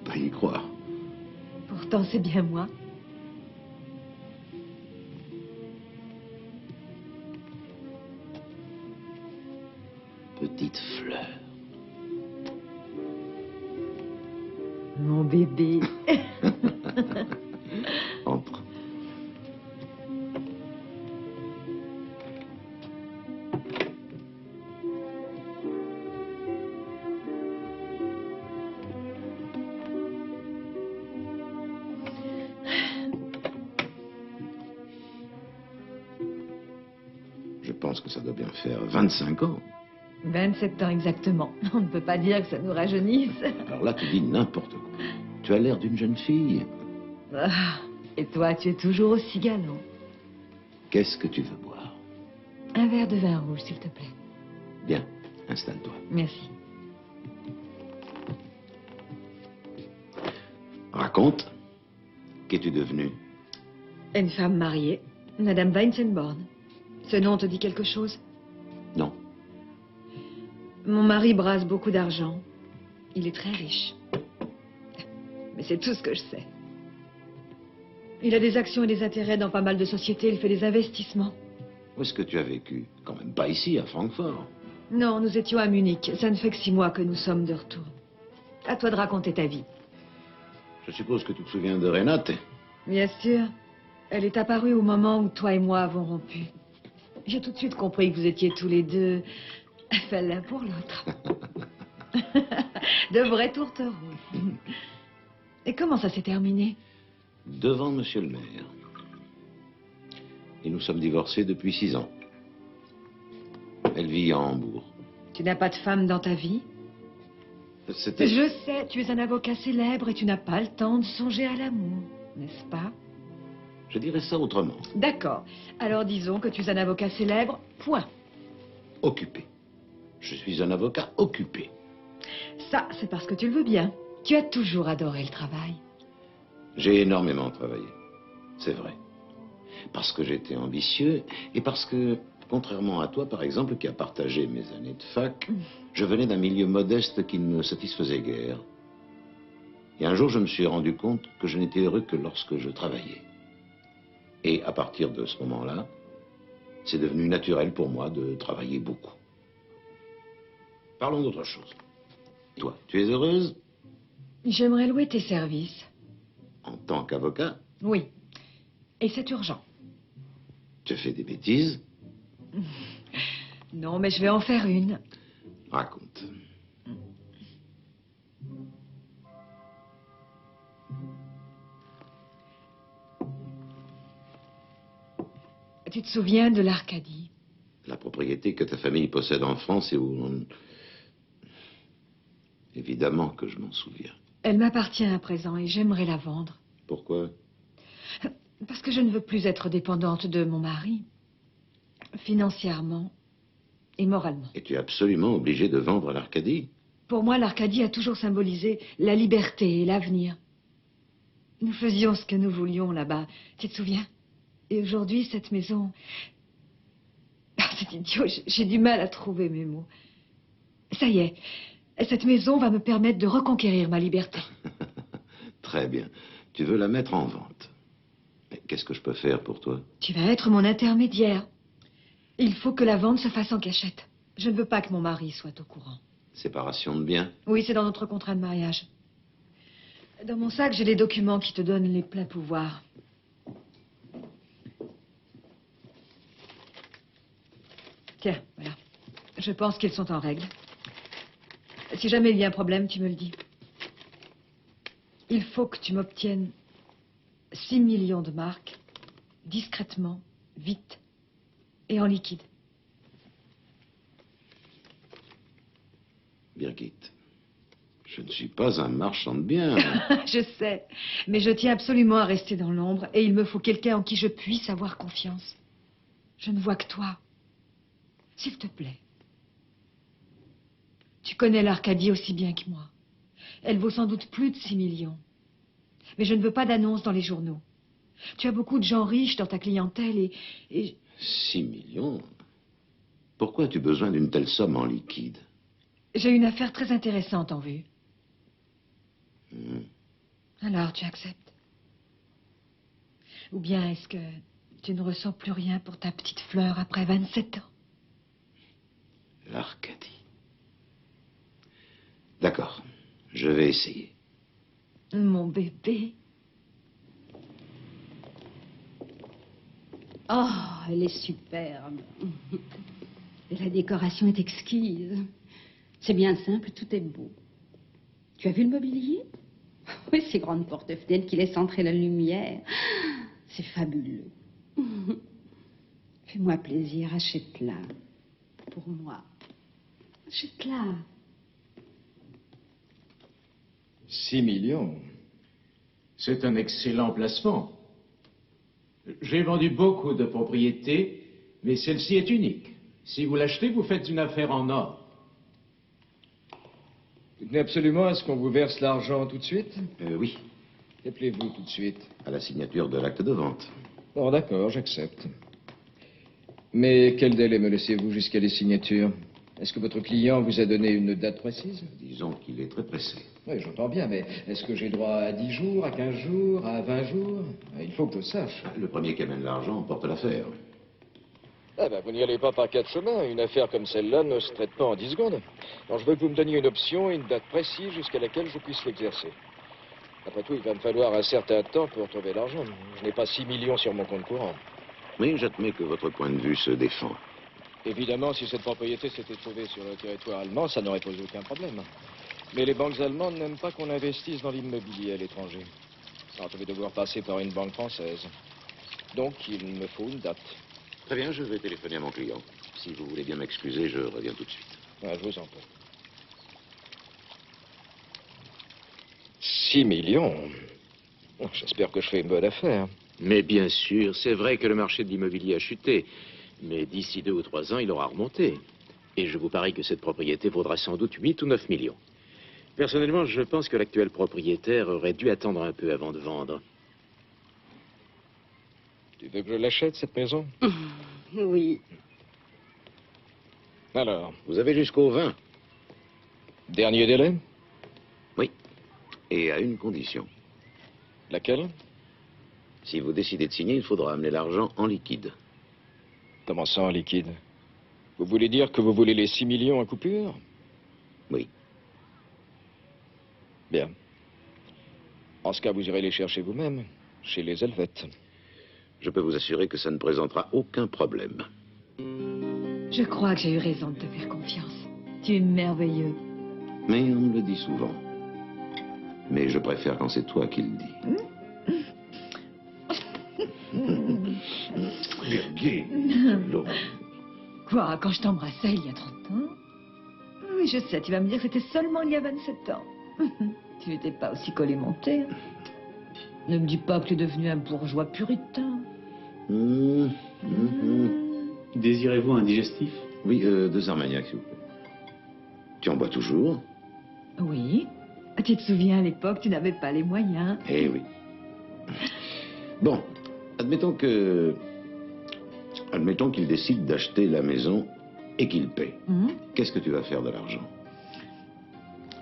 pas y croire. Pourtant, c'est bien moi. Petite fleur. Mon bébé. Entre. Je pense que ça doit bien faire 25 ans. 27 ans exactement. On ne peut pas dire que ça nous rajeunisse. Alors là, tu dis n'importe quoi. Tu as l'air d'une jeune fille. Ah, et toi, tu es toujours aussi galant. Qu'est-ce que tu veux boire? Un verre de vin rouge, s'il te plaît. Bien, installe-toi. Merci. Raconte. Qu'es-tu devenue? Une femme mariée, Madame Weizenborn. Ce nom te dit quelque chose? Non. Mon mari brasse beaucoup d'argent. Il est très riche. Mais c'est tout ce que je sais. Il a des actions et des intérêts dans pas mal de sociétés. Il fait des investissements. Où est-ce que tu as vécu? Quand même pas ici, à Francfort. Non, nous étions à Munich. Ça ne fait que 6 mois que nous sommes de retour. À toi de raconter ta vie. Je suppose que tu te souviens de Renate. Bien sûr. Elle est apparue au moment où toi et moi avons rompu. J'ai tout de suite compris que vous étiez tous les deux faits l'un pour l'autre. De vrais tourtereaux. Et comment ça s'est terminé? Devant monsieur le maire. Et nous sommes divorcés depuis 6 ans. Elle vit à Hambourg. Tu n'as pas de femme dans ta vie? C'était... Je sais, tu es un avocat célèbre et tu n'as pas le temps de songer à l'amour, n'est-ce pas? Je dirais ça autrement. D'accord. Alors disons que tu es un avocat célèbre, point. Occupé. Je suis un avocat occupé. Ça, c'est parce que tu le veux bien. Tu as toujours adoré le travail. J'ai énormément travaillé. C'est vrai. Parce que j'étais ambitieux et parce que, contrairement à toi, par exemple, qui a partagé mes années de fac, je venais d'un milieu modeste qui ne me satisfaisait guère. Et un jour, je me suis rendu compte que je n'étais heureux que lorsque je travaillais. Et à partir de ce moment-là, c'est devenu naturel pour moi de travailler beaucoup. Parlons d'autre chose. Toi, tu es heureuse? J'aimerais louer tes services. En tant qu'avocat? Oui. Et c'est urgent. Tu fais des bêtises? Non, mais je vais en faire une. Raconte. Tu te souviens de l'Arcadie? La propriété que ta famille possède en France et où on... Évidemment que je m'en souviens. Elle m'appartient à présent et j'aimerais la vendre. Pourquoi? Parce que je ne veux plus être dépendante de mon mari. Financièrement et moralement. Et tu es absolument obligé de vendre l'Arcadie? Pour moi, l'Arcadie a toujours symbolisé la liberté et l'avenir. Nous faisions ce que nous voulions là-bas, tu te souviens? Et aujourd'hui, cette maison... Ah, c'est idiot, j'ai du mal à trouver mes mots. Ça y est, cette maison va me permettre de reconquérir ma liberté. Très bien. Tu veux la mettre en vente. Mais qu'est-ce que je peux faire pour toi? Tu vas être mon intermédiaire. Il faut que la vente se fasse en cachette. Je ne veux pas que mon mari soit au courant. Séparation de biens? Oui, c'est dans notre contrat de mariage. Dans mon sac, j'ai les documents qui te donnent les pleins pouvoirs. Tiens, voilà. Je pense qu'ils sont en règle. Si jamais il y a un problème, tu me le dis. Il faut que tu m'obtiennes 6 millions de marks, discrètement, vite et en liquide. Birgit, je ne suis pas un marchand de biens. Je sais, mais je tiens absolument à rester dans l'ombre et il me faut quelqu'un en qui je puisse avoir confiance. Je ne vois que toi. S'il te plaît. Tu connais l'Arcadie aussi bien que moi. Elle vaut sans doute plus de 6 millions. Mais je ne veux pas d'annonce dans les journaux. Tu as beaucoup de gens riches dans ta clientèle et... 6 millions? Pourquoi as-tu besoin d'une telle somme en liquide? J'ai une affaire très intéressante en vue. Alors, tu acceptes? Ou bien est-ce que tu ne ressens plus rien pour ta petite fleur après 27 ans? L'Arcadie. D'accord, je vais essayer. Mon bébé. Oh, elle est superbe. Et la décoration est exquise. C'est bien simple, tout est beau. Tu as vu le mobilier? Oui, ces grandes porte-fenêtres qui laissent entrer la lumière. C'est fabuleux. Fais-moi plaisir, achète-la. Pour moi. Achète-la. 6 millions. C'est un excellent placement. J'ai vendu beaucoup de propriétés, mais celle-ci est unique. Si vous l'achetez, vous faites une affaire en or. Vous tenez absolument à ce qu'on vous verse l'argent tout de suite? Oui, Appelez-vous tout de suite. à la signature de l'acte de vente. Bon, d'accord, j'accepte. Mais quel délai me laissez-vous jusqu'à les signatures? Est-ce que votre client vous a donné une date précise? Disons qu'il est très pressé. Oui, j'entends bien, mais est-ce que j'ai droit à 10 jours, à 15 jours, à 20 jours? Il faut que je sache. Le premier qui amène l'argent porte l'affaire. Ah ben, vous n'y allez pas par 4 chemins. Une affaire comme celle-là ne se traite pas en 10 secondes. Alors, je veux que vous me donniez une option et une date précise jusqu'à laquelle je puisse l'exercer. Après tout, il va me falloir un certain temps pour trouver l'argent. Je n'ai pas 6 millions sur mon compte courant. Oui, j'admets que votre point de vue se défend. Évidemment, si cette propriété s'était trouvée sur le territoire allemand, ça n'aurait posé aucun problème. Mais les banques allemandes n'aiment pas qu'on investisse dans l'immobilier à l'étranger. Ça devait devoir passer par une banque française. Donc, il me faut une date. Très bien, je vais téléphoner à mon client. Si vous voulez bien m'excuser, je reviens tout de suite. Ah, je vous en prie. 6 millions. Oh, j'espère que je fais une bonne affaire. Mais bien sûr, c'est vrai que le marché de l'immobilier a chuté. Mais d'ici 2 ou 3 ans, il aura remonté. Et je vous parie que cette propriété vaudra sans doute 8 ou 9 millions. Personnellement, je pense que l'actuel propriétaire aurait dû attendre un peu avant de vendre. Tu veux que je l'achète, cette maison? Oui. Alors, Vous avez jusqu'au 20. dernier délai? Oui. Et à une condition. Laquelle? Si vous décidez de signer, il faudra amener l'argent en liquide. Comment ça, en liquide? Vous voulez dire que vous voulez les 6 millions à coupure? Oui. Bien. En ce cas, vous irez les chercher vous-même, chez les Helvètes. Je peux vous assurer que ça ne présentera aucun problème. Je crois que j'ai eu raison de te faire confiance. Tu es merveilleux. Mais on me le dit souvent. Mais je préfère quand c'est toi qui le dis. Virgile, Laurent. Quoi, quand je t'embrassais il y a 30 ans? Oui, je sais, tu vas me dire que c'était seulement il y a 27 ans. Tu n'étais pas aussi collémenté. Ne me dis pas que tu es devenu un bourgeois puritain. Désirez-vous un digestif? Oui, 2 Armagnac, s'il vous plaît. Tu en bois toujours? Oui. Tu te souviens, à l'époque, tu n'avais pas les moyens. Eh oui. Bon, admettons qu'il décide d'acheter la maison et qu'il paie. Qu'est-ce que tu vas faire de l'argent?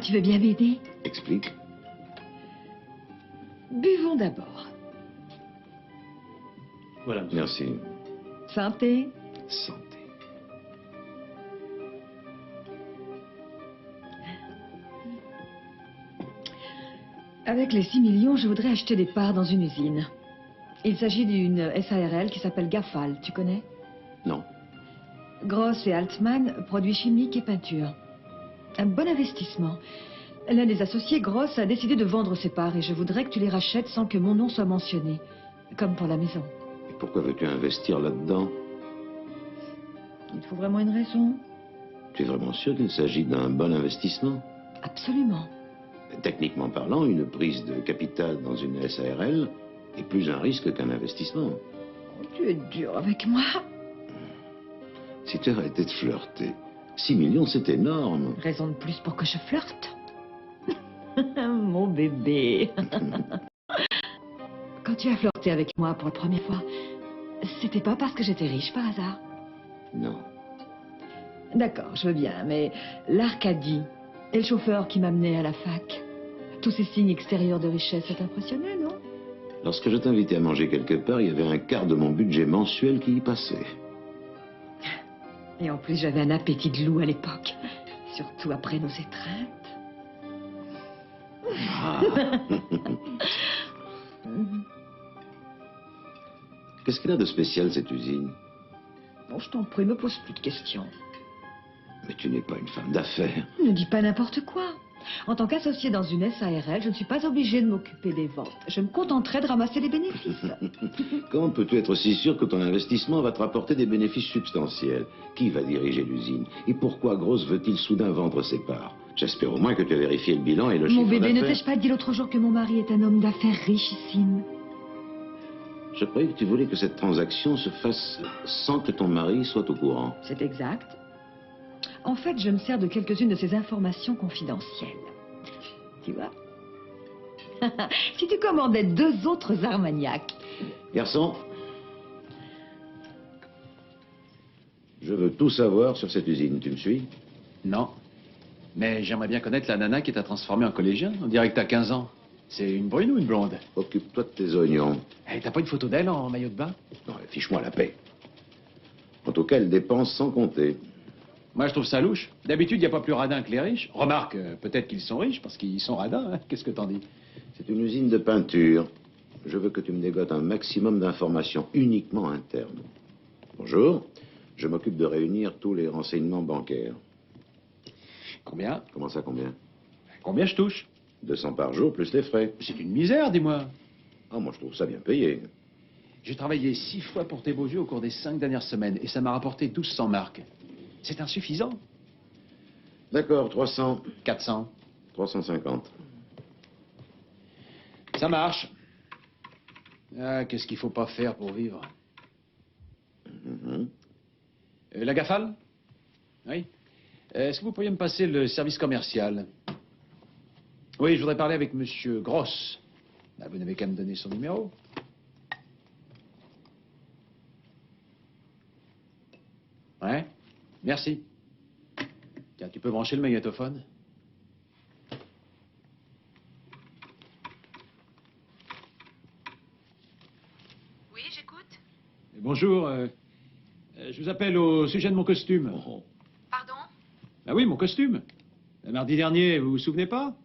Tu veux bien m'aider? Explique. Buvons d'abord. Voilà, monsieur. Merci. Santé. Santé. Avec les 6 millions, je voudrais acheter des parts dans une usine. Il s'agit d'une SARL qui s'appelle Gafal, tu connais? Non. Gross et Altman, produits chimiques et peintures. Un bon investissement. L'un des associés, Gross, a décidé de vendre ses parts et je voudrais que tu les rachètes sans que mon nom soit mentionné. Comme pour la maison. Et pourquoi veux-tu investir là-dedans? Il te faut vraiment une raison? Tu es vraiment sûr qu'il s'agit d'un bon investissement? Absolument. Techniquement parlant, une prise de capital dans une SARL est plus un risque qu'un investissement. Tu es dur avec moi. Si tu arrêtais de flirter, 6 millions, c'est énorme. Raison de plus pour que je flirte. Mon bébé. Quand tu as flirté avec moi pour la première fois, c'était pas parce que j'étais riche par hasard? Non. D'accord, je veux bien, mais l'Arcadie et le chauffeur qui m'amenait à la fac, Tous ces signes extérieurs de richesse, ça t'impressionnait, non? Lorsque je t'invitais à manger quelque part, il y avait un quart de mon budget mensuel qui y passait. Et en plus, j'avais un appétit de loup à l'époque. Surtout après nos étreintes. Ah. Qu'est-ce qu'il a de spécial, cette usine? Bon, je t'en prie, me pose plus de questions. Mais tu n'es pas une femme d'affaires. Ne dis pas n'importe quoi. En tant qu'associée dans une SARL, je ne suis pas obligée de m'occuper des ventes. Je me contenterai de ramasser les bénéfices. Comment peux-tu être si sûr que ton investissement va te rapporter des bénéfices substantiels? Qui va diriger l'usine? Et pourquoi Gross veut-il soudain vendre ses parts? J'espère au moins que tu as vérifié le bilan et le chiffre Mon bébé, ne d'affaires. t'ai-je pas dit l'autre jour que mon mari est un homme d'affaires richissime? Je croyais que tu voulais que cette transaction se fasse sans que ton mari soit au courant. C'est exact. En fait, je me sers de quelques-unes de ces informations confidentielles. Tu vois? Si tu commandais 2 autres Armagnac. Garçon, je veux tout savoir sur cette usine. Tu me suis? Non. Mais j'aimerais bien connaître la nana qui t'a transformé en collégien. On dirait que t'as 15 ans. C'est une brune ou une blonde? Occupe-toi de tes oignons. Eh, t'as pas une photo d'elle en maillot de bain? Non, fiche-moi la paix. En tout cas, elle dépense sans compter. Moi, je trouve ça louche. D'habitude, il n'y a pas plus radin que les riches. Remarque, peut-être qu'ils sont riches parce qu'ils sont radins. Hein. Qu'est-ce que t'en dis? C'est une usine de peinture. Je veux que tu me dégotes un maximum d'informations uniquement internes. Bonjour. Je m'occupe de réunir tous les renseignements bancaires. Combien? Comment ça, combien? Combien je touche? 200 par jour, plus les frais. C'est une misère, dis-moi. Ah, moi, je trouve ça bien payé. J'ai travaillé 6 fois pour tes beaux yeux au cours des 5 dernières semaines et ça m'a rapporté 1200 marques. C'est insuffisant. D'accord, 300. 400. 350. Ça marche. Ah, qu'est-ce qu'il faut pas faire pour vivre? Mhm. La Gafale? Oui. Est-ce que vous pourriez me passer le service commercial? Oui, je voudrais parler avec Monsieur Gross. Ah, vous n'avez qu'à me donner son numéro. Ouais, merci. Tiens, tu peux brancher le magnétophone? Oui, j'écoute. Bonjour, je vous appelle au sujet de mon costume. Pardon? Ah oui, mon costume. Mardi dernier, vous vous souvenez pas?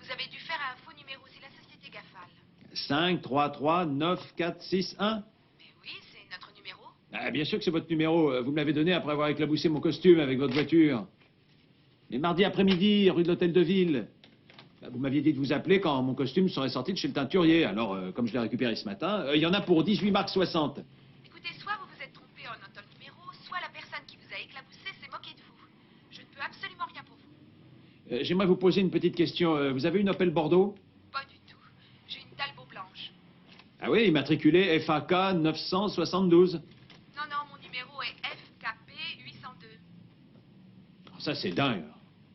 Vous avez dû faire un faux numéro, c'est la société Gafal. 5 3 3 9 4 6 1. Mais oui, c'est notre numéro. Ah, bien sûr que c'est votre numéro. Vous me l'avez donné après avoir éclaboussé mon costume avec votre voiture. Et mardi après-midi, rue de l'Hôtel de Ville. Vous m'aviez dit de vous appeler quand mon costume serait sorti de chez le teinturier. Alors, comme je l'ai récupéré ce matin, il y en a pour 18 marques 60. Écoutez, soit vous vous êtes trompé en notant le numéro, soit la personne qui vous a éclaboussé s'est moquée de vous. Je ne peux absolument rien pour vous. J'aimerais vous poser une petite question. Vous avez une Opel Bordeaux? Pas du tout. J'ai une Talbot blanche. Ah oui, immatriculée FAK 972. Non, non, mon numéro est FKP 802. Ça, c'est dingue.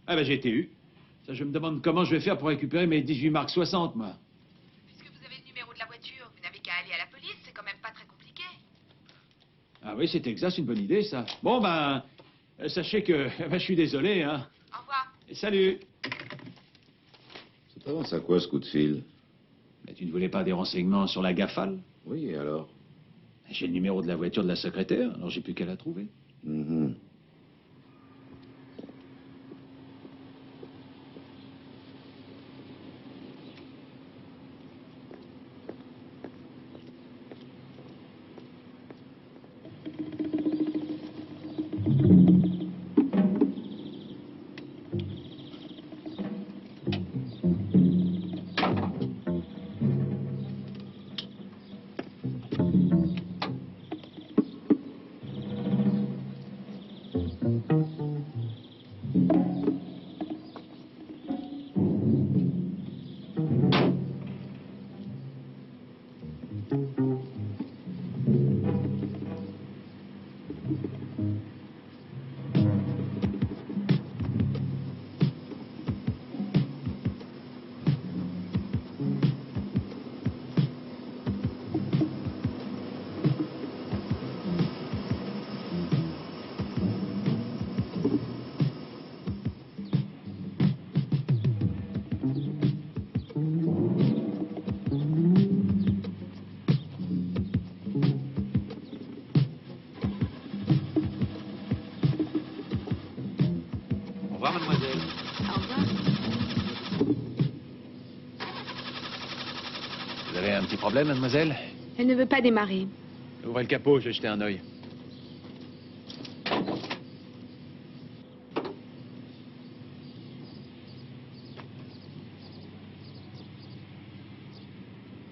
Ah ben, j'ai été eu. Ça, je me demande comment je vais faire pour récupérer mes 18 marques 60, moi. Puisque vous avez le numéro de la voiture, vous n'avez qu'à aller à la police, c'est quand même pas très compliqué. Ah oui, c'est exact, c'est une bonne idée, ça. Bon, ben, sachez que je suis désolé, hein. Au revoir. Et salut. Ça t'avance à quoi, ce coup de fil? Mais tu ne voulais pas des renseignements sur la Gafale? Oui, et alors? J'ai le numéro de la voiture de la secrétaire, alors j'ai plus qu'à la trouver. Mhm. Vous avez un petit problème, mademoiselle? Elle ne veut pas démarrer. Ouvrez le capot, je vais jeter un œil.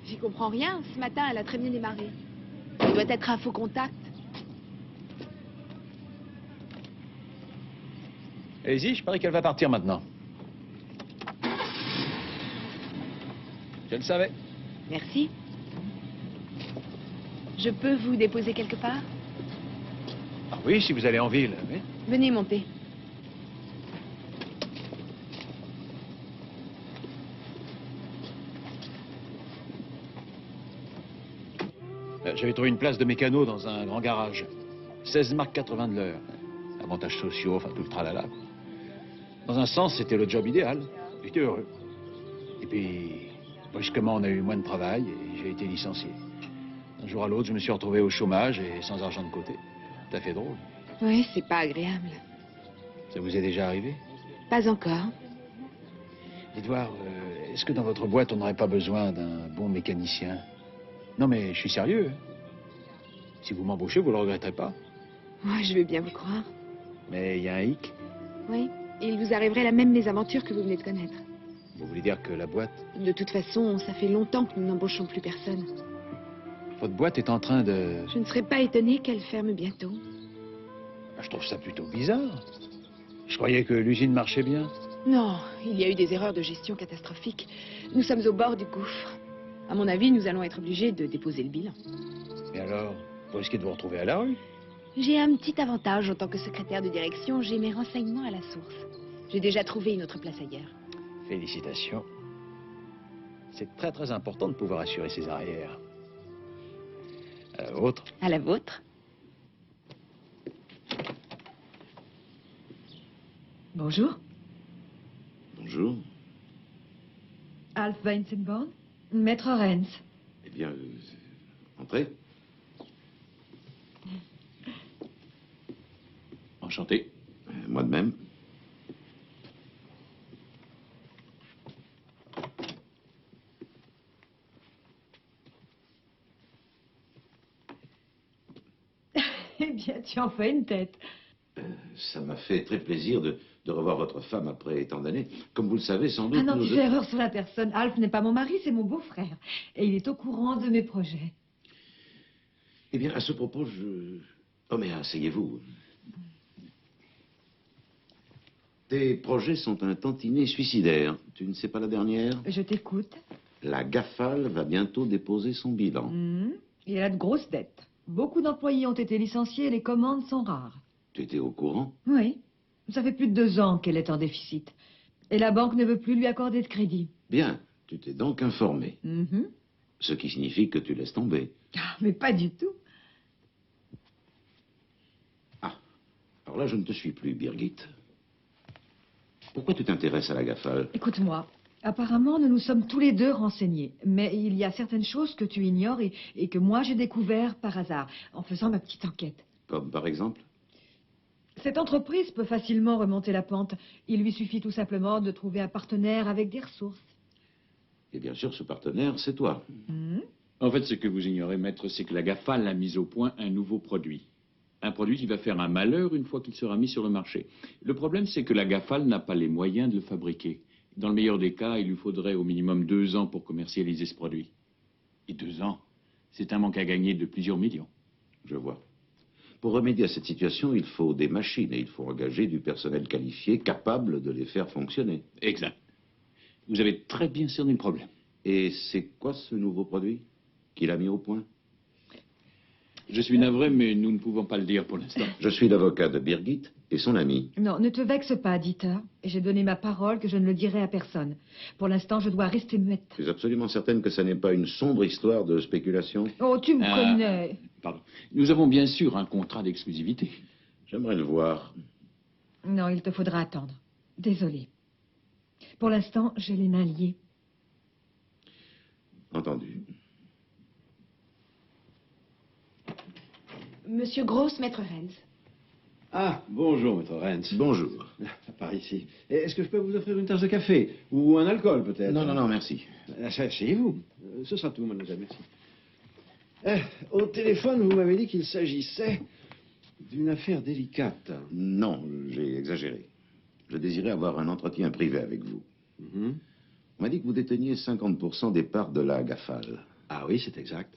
J'y comprends rien. Ce matin, elle a très bien démarré. Ça doit être un faux contact. Allez-y, je parie qu'elle va partir maintenant. Je le savais. Merci. Je peux vous déposer quelque part? Ah oui, si vous allez en ville, oui. Venez monter. J'avais trouvé une place de mécano dans un grand garage. 16 marques 80 de l'heure. Avantages sociaux, enfin tout le tralala. Dans un sens, c'était le job idéal. J'étais heureux. Et puis, brusquement, on a eu moins de travail et j'ai été licencié. Un jour à l'autre, je me suis retrouvé au chômage et sans argent de côté. Tout à fait drôle. Oui, c'est pas agréable. Ça vous est déjà arrivé? Pas encore. Dites voir, est-ce que dans votre boîte, on n'aurait pas besoin d'un bon mécanicien? Non, mais je suis sérieux. Hein. Si vous m'embauchez, vous le regretterez pas. Moi, je veux bien vous croire. Mais il y a un hic. Oui, il vous arriverait la même mésaventure que vous venez de connaître. Vous voulez dire que la boîte... De toute façon, ça fait longtemps que nous n'embauchons plus personne. Votre boîte est en train de... Je ne serais pas étonnée qu'elle ferme bientôt. Je trouve ça plutôt bizarre. Je croyais que l'usine marchait bien. Non, il y a eu des erreurs de gestion catastrophiques. Nous sommes au bord du gouffre. À mon avis, nous allons être obligés de déposer le bilan. Et alors, vous risquez de vous retrouver à la rue? J'ai un petit avantage en tant que secrétaire de direction. J'ai mes renseignements à la source. J'ai déjà trouvé une autre place ailleurs. Félicitations. C'est très très important de pouvoir assurer ses arrières. À la vôtre. À la vôtre. Bonjour. Bonjour. Alf Weizenborn, Maître Renz. Eh bien, entrez. Enchanté. Moi de même. Eh bien, tu en fais une tête. Ça m'a fait très plaisir de revoir votre femme après tant d'années. Comme vous le savez, sans doute... Ah non, nous tu deux- fais erreur sur la personne. Alf n'est pas mon mari, c'est mon beau-frère. Et il est au courant de mes projets. Eh bien, à ce propos, je... Oh, mais asseyez-vous. Tes projets sont un tantinet suicidaire. Tu ne sais pas la dernière? Je t'écoute. La GAFAL va bientôt déposer son bilan. Il a de grosses dettes. Beaucoup d'employés ont été licenciés et les commandes sont rares. Tu étais au courant? Oui. Ça fait plus de 2 ans qu'elle est en déficit. Et la banque ne veut plus lui accorder de crédit. Bien, tu t'es donc informé. Mhm. Ce qui signifie que tu laisses tomber. Ah, mais pas du tout. Ah, alors là, je ne te suis plus, Birgit. Pourquoi tu t'intéresses à la GAFAL? Écoute-moi. Apparemment, nous nous sommes tous les deux renseignés. Mais il y a certaines choses que tu ignores et que moi j'ai découvert par hasard, en faisant ma petite enquête. Comme par exemple? Cette entreprise peut facilement remonter la pente. Il lui suffit tout simplement de trouver un partenaire avec des ressources. Et bien sûr, ce partenaire, c'est toi. En fait, ce que vous ignorez, maître, c'est que la GAFAL a mis au point un nouveau produit. Un produit qui va faire un malheur une fois qu'il sera mis sur le marché. Le problème, c'est que la GAFAL n'a pas les moyens de le fabriquer. Dans le meilleur des cas, il lui faudrait au minimum 2 ans pour commercialiser ce produit. Et 2 ans, c'est un manque à gagner de plusieurs millions. Je vois. Pour remédier à cette situation, il faut des machines et il faut engager du personnel qualifié capable de les faire fonctionner. Exact. Vous avez très bien cerné le problème. Et c'est quoi ce nouveau produit qu'il a mis au point? Je suis navré, mais nous ne pouvons pas le dire pour l'instant. Je suis l'avocat de Birgit et son ami. Non, ne te vexe pas, Dieter. Et j'ai donné ma parole que je ne le dirai à personne. Pour l'instant, je dois rester muette. Tu es absolument certaine que ça n'est pas une sombre histoire de spéculation? Oh, tu me connais. Pardon. Nous avons bien sûr un contrat d'exclusivité. J'aimerais le voir. Non, il te faudra attendre. Désolée. Pour l'instant, j'ai les mains liées. Entendu. Monsieur Gross, Maître Renz. Ah, bonjour, maître Renz. Bonjour. Par ici. Est-ce que je peux vous offrir une tasse de café? Ou un alcool, peut-être? Non, non, non, merci. Asseyez-vous. Ce sera tout, mademoiselle, merci. Au téléphone, vous m'avez dit qu'il s'agissait d'une affaire délicate. Non, j'ai exagéré. Je désirais avoir un entretien privé avec vous. Mhm. On m'a dit que vous déteniez 50% des parts de la Gafal. Ah oui, c'est exact.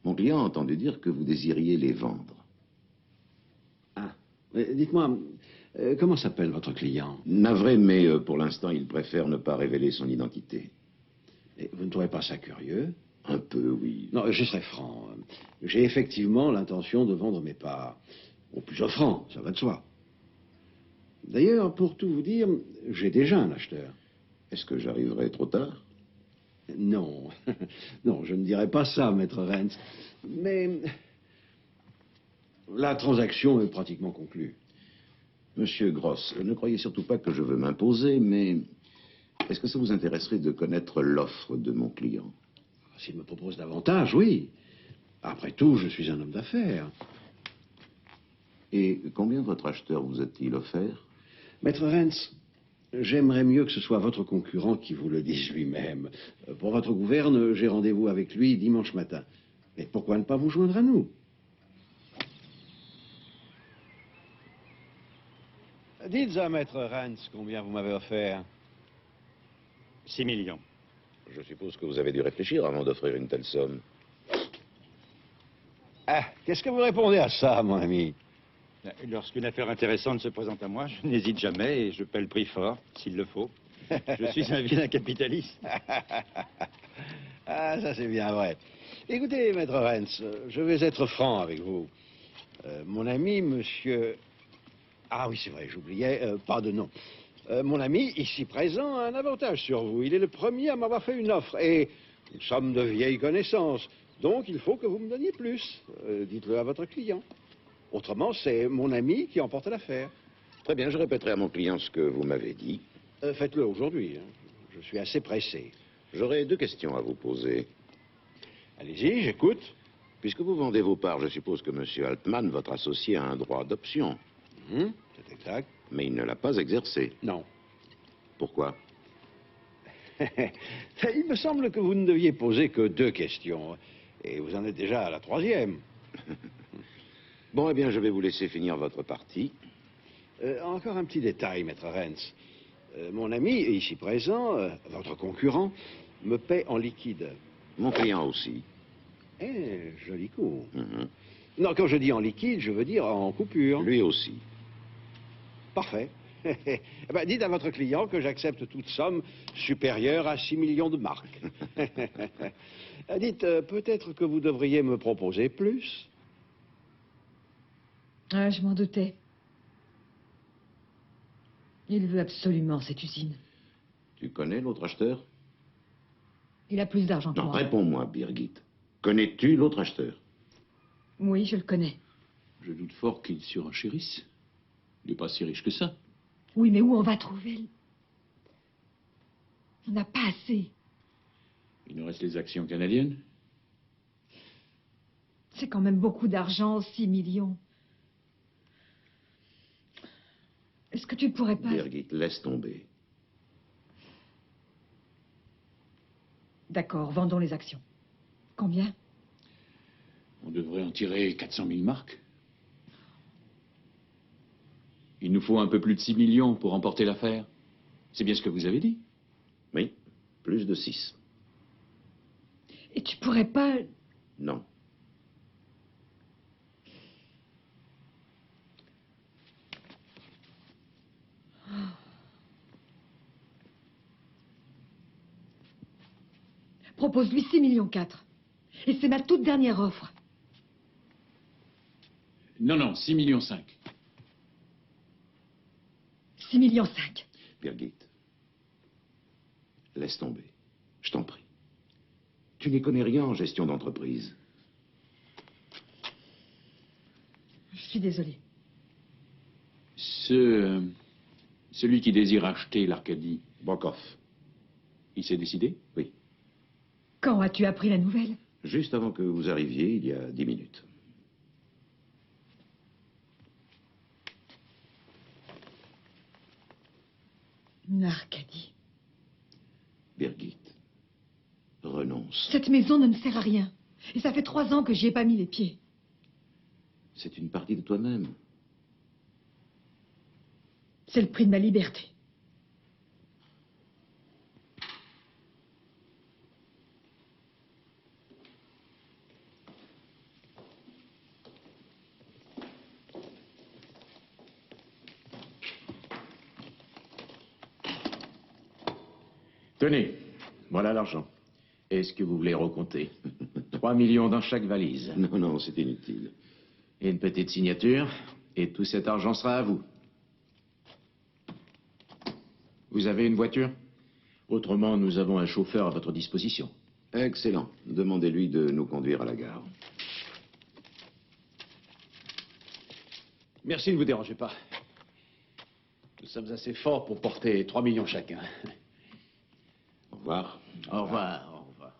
Mon client a entendu dire que vous désiriez les vendre. Ah, dites-moi, comment s'appelle votre client? Navré, mais pour l'instant, il préfère ne pas révéler son identité. Et vous ne trouvez pas ça curieux? Un peu, oui. Non, je serai franc. J'ai effectivement l'intention de vendre mes parts. Au plus offrant, ça va de soi. D'ailleurs, pour tout vous dire, j'ai déjà un acheteur. Est-ce que j'arriverai trop tard? Non, non, je ne dirais pas ça, maître Renz. Mais la transaction est pratiquement conclue. Monsieur Gross, ne croyez surtout pas que je veux m'imposer, mais est-ce que ça vous intéresserait de connaître l'offre de mon client? S'il me propose davantage, oui. Après tout, je suis un homme d'affaires. Et combien votre acheteur vous a-t-il offert? Maître Renz, j'aimerais mieux que ce soit votre concurrent qui vous le dise lui-même. Pour votre gouverne, j'ai rendez-vous avec lui dimanche matin. Mais pourquoi ne pas vous joindre à nous? Dites à Maître Renz combien vous m'avez offert. 6 millions. Je suppose que vous avez dû réfléchir avant d'offrir une telle somme. Ah, qu'est-ce que vous répondez à ça, mon ami? Lorsqu'une affaire intéressante se présente à moi, je n'hésite jamais et je paie le prix fort, s'il le faut. Je suis un vilain capitaliste. Ah, ça c'est bien vrai. Écoutez, Maître Renz, je vais être franc avec vous. Mon ami, monsieur... Ah oui, c'est vrai, j'oubliais, pas de nom. Mon ami, ici présent, a un avantage sur vous. Il est le premier à m'avoir fait une offre. Et nous sommes de vieilles connaissances. Donc, il faut que vous me donniez plus. Dites-le à votre client. Autrement, c'est mon ami qui emporte l'affaire. Très bien, je répéterai à mon client ce que vous m'avez dit. Faites-le aujourd'hui. Hein. Je suis assez pressé. J'aurais 2 questions à vous poser. Allez-y, j'écoute. Puisque vous vendez vos parts, je suppose que M. Altman, votre associé, a un droit d'option. C'est exact. Mais il ne l'a pas exercé. Non. Pourquoi? Il me semble que vous ne deviez poser que 2 questions. Et vous en êtes déjà à la 3e. Bon, eh bien, je vais vous laisser finir votre partie. Encore un petit détail, maître Renz. Mon ami, ici présent, votre concurrent, me paie en liquide. Mon client aussi. Eh, joli coup. Non, quand je dis en liquide, je veux dire en coupure. Lui aussi. Parfait. Eh ben, dites à votre client que j'accepte toute somme supérieure à 6 millions de marques. Dites, peut-être que vous devriez me proposer plus. Ah, je m'en doutais. Il veut absolument cette usine. Tu connais l'autre acheteur? Il a plus d'argent que Non, moi. réponds-moi, Birgit. Connais-tu l'autre acheteur? Oui, je le connais. Je doute fort qu'il surenchérisse. Il n'est pas si riche que ça. Oui, mais où on va trouver On n'a pas assez. Il nous reste les actions canadiennes. C'est quand même beaucoup d'argent, 6 millions. Est-ce que tu pourrais pas... Birgit, laisse tomber. D'accord, vendons les actions. Combien? On devrait en tirer 400 000 marques. Il nous faut un peu plus de 6 millions pour remporter l'affaire. C'est bien ce que vous avez dit. Oui, plus de 6. Et tu pourrais pas... Non. Propose-lui 6 millions 4. Et c'est ma toute dernière offre. Non, non, 6 millions 5. 6 millions 5. Birgit, laisse tomber. Je t'en prie. Tu n'y connais rien en gestion d'entreprise. Je suis désolée. Celui qui désire acheter l'Arcadie, Brokoff. il s'est décidé? Oui. Quand as-tu appris la nouvelle? Juste avant que vous arriviez, il y a 10 minutes. L'Arcadie. Birgit, renonce. réponse. Cette maison ne me sert à rien. Et ça fait 3 ans que j'y ai pas mis les pieds. C'est une partie de toi-même. C'est le prix de ma liberté. Tenez, voilà l'argent. Est-ce que vous voulez recompter? 3 millions dans chaque valise. Non, non, c'est inutile. Et une petite signature, et tout cet argent sera à vous. Vous avez une voiture? Autrement, nous avons un chauffeur à votre disposition. Excellent. Demandez-lui de nous conduire à la gare. Merci, ne vous dérangez pas. Nous sommes assez forts pour porter 3 millions chacun. Au revoir. Au revoir, au revoir.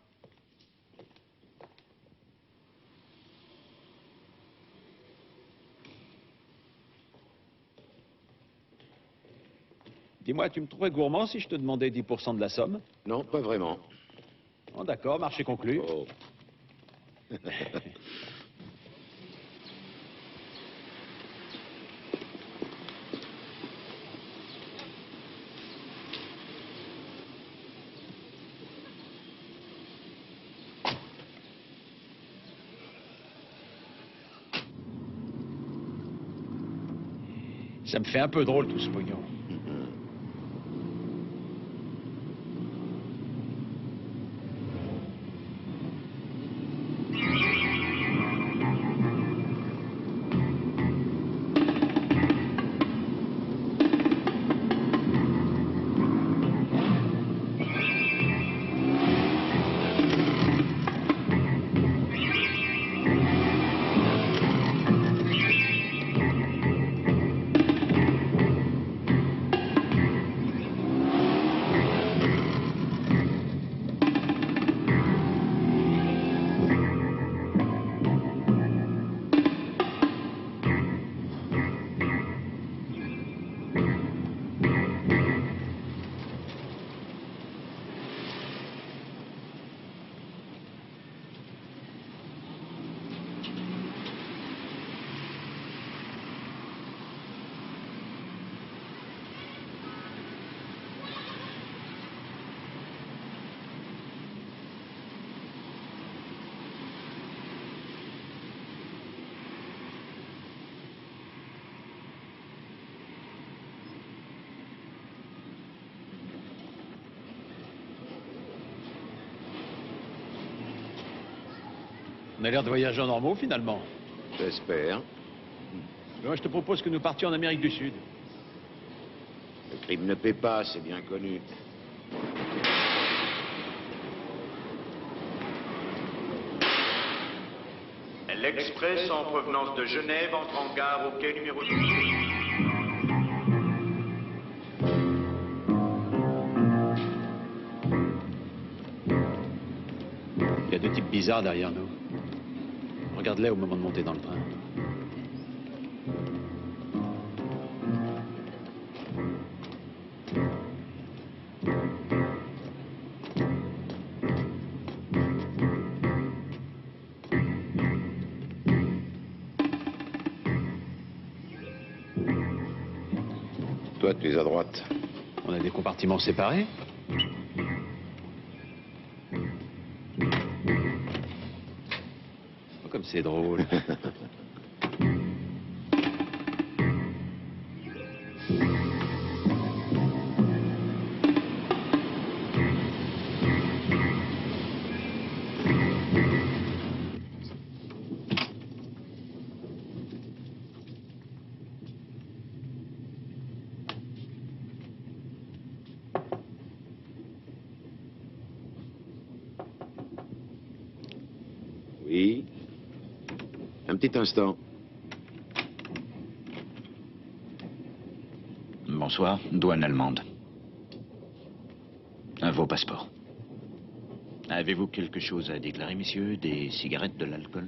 Dis-moi, tu me trouverais gourmand si je te demandais 10% de la somme? Non, pas vraiment. Oh, d'accord, marché conclu. Oh. Ça me fait un peu drôle tout ce pognon. On a l'air de voyageurs normaux, finalement. J'espère. Moi, je te propose que nous partions en Amérique du Sud. Le crime ne paie pas, c'est bien connu. L'Express en provenance de Genève entre en gare au quai numéro 12. Il y a 2 types bizarres derrière nous. Regarde-les au moment de monter dans le train. Toi, tu es à droite. On a des compartiments séparés? Oh, comme c'est drôle. Oui. Un petit instant. Bonsoir, douane allemande. Vos passeports. Avez-vous quelque chose à déclarer, messieurs? Des cigarettes, de l'alcool?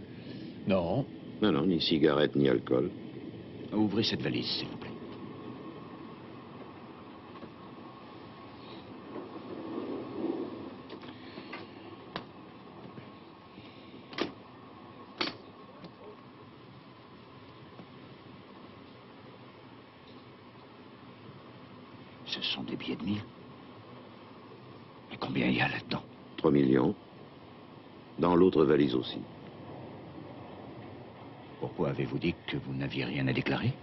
Non. Non, non, ni cigarette, ni alcool. Ouvrez cette valise, s'il vous plaît. Ce sont des billets de 1000. Mais combien il y a là-dedans? 3 millions. Dans l'autre valise aussi. Pourquoi avez-vous dit que vous n'aviez rien à déclarer?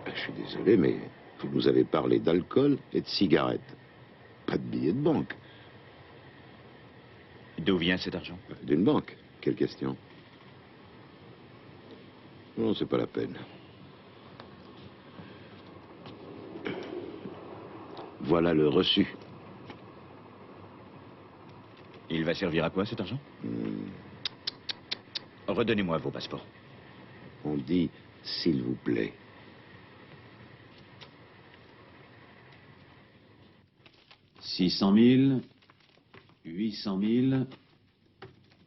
Je suis désolé, mais vous nous avez parlé d'alcool et de cigarettes. Pas de billets de banque. D'où vient cet argent? D'une banque. Quelle question? Non, c'est pas la peine. Voilà le reçu. Il va servir à quoi, cet argent? Redonnez-moi vos passeports. On dit « s'il vous plaît ». 600 000, 800 000,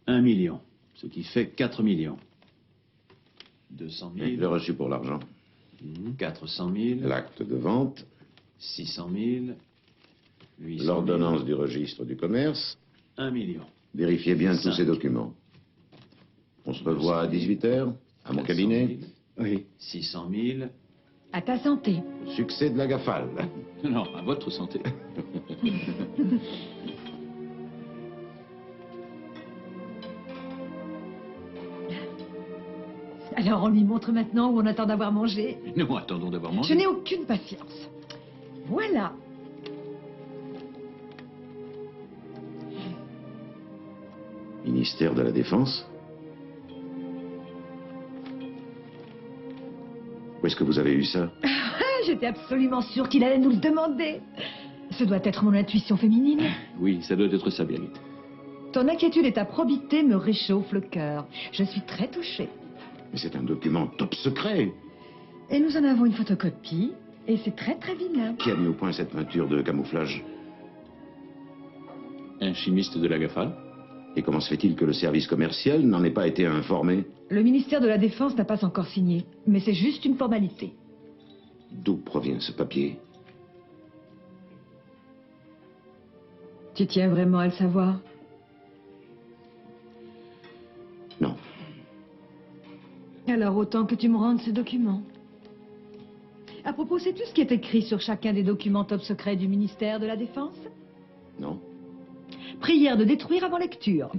1 million, ce qui fait 4 millions. 200 000. Le reçu pour l'argent. 400 000. L'acte de vente. 600 000. 800 000. L'ordonnance du registre du commerce. 1 million. Vérifiez bien tous ces documents. On se revoit à 18h, à mon cabinet. Oui. 600 000. À ta santé. Succès de la Gafale. Non, à votre santé. Alors on lui montre maintenant ou on attend d'avoir mangé? Nous attendons d'avoir mangé. Je n'ai aucune patience. Voilà. Ministère de la Défense. Où est-ce que vous avez eu ça? J'étais absolument sûre qu'il allait nous le demander. Ce doit être mon intuition féminine. Oui, ça doit être ça, Birgit. Ton inquiétude et ta probité me réchauffent le cœur. Je suis très touchée. Mais c'est un document top secret. Et nous en avons une photocopie. Et c'est très très vilain. Qui a mis au point cette peinture de camouflage? Un chimiste de la Gafale. Et comment se fait-il que le service commercial n'en ait pas été informé? Le ministère de la Défense n'a pas encore signé. Mais c'est juste une formalité. D'où provient ce papier? Tu tiens vraiment à le savoir? Non. Alors autant que tu me rendes ces documents. À propos, sais-tu ce qui est écrit sur chacun des documents top secrets du ministère de la Défense? Non. Prière de détruire avant lecture.